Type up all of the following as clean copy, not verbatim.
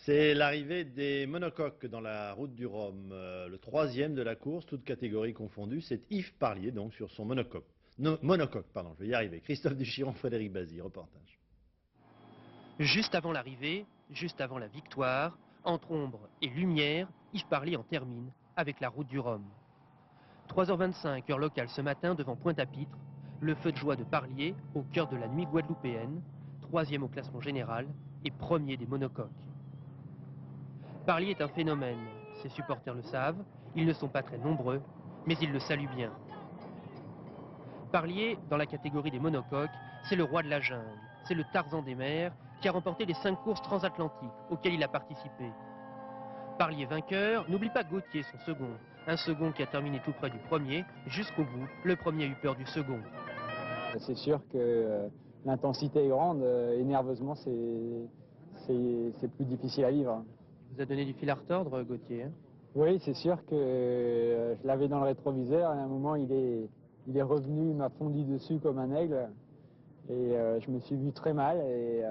C'est l'arrivée des monocoques dans la route du Rhum. Le troisième de la course, toute catégorie confondue, c'est Yves Parlier, donc sur son monocoque. Monocoque, pardon, je vais y arriver. Christophe Duchiron, Frédéric Bazy, reportage. Juste avant l'arrivée, juste avant la victoire, entre ombre et lumière, Yves Parlier en termine avec la route du Rhum. 3h25, heure locale ce matin devant Pointe-à-Pitre, le feu de joie de Parlier au cœur de la nuit guadeloupéenne, troisième au classement général et premier des monocoques. Parlier est un phénomène, ses supporters le savent, ils ne sont pas très nombreux, mais ils le saluent bien. Parlier, dans la catégorie des monocoques, c'est le roi de la jungle, c'est le Tarzan des mers qui a remporté les 5 courses transatlantiques auxquelles il a participé. Parlier vainqueur, n'oublie pas Gauthier, son second, un second qui a terminé tout près du premier, jusqu'au bout, le premier a eu peur du second. C'est sûr que l'intensité est grande et nerveusement c'est plus difficile à vivre. Il vous a donné du fil à retordre, Gauthier, hein? Oui, c'est sûr que je l'avais dans le rétroviseur, à un moment il est revenu, il m'a fondu dessus comme un aigle et je me suis vu très mal et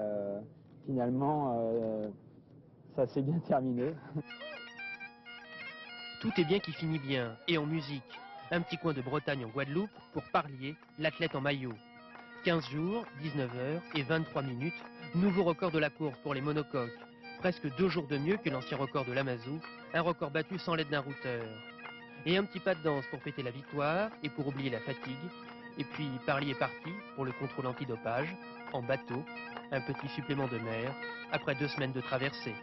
finalement ça s'est bien terminé. Tout est bien qui finit bien, et en musique. Un petit coin de Bretagne en Guadeloupe pour Parlier, l'athlète en maillot. 15 jours, 19 heures et 23 minutes, nouveau record de la course pour les monocoques. Presque 2 jours de mieux que l'ancien record de l'Amazou, un record battu sans l'aide d'un routeur. Et un petit pas de danse pour fêter la victoire et pour oublier la fatigue. Et puis Parlier est parti pour le contrôle antidopage, en bateau, un petit supplément de mer, après 2 semaines de traversée.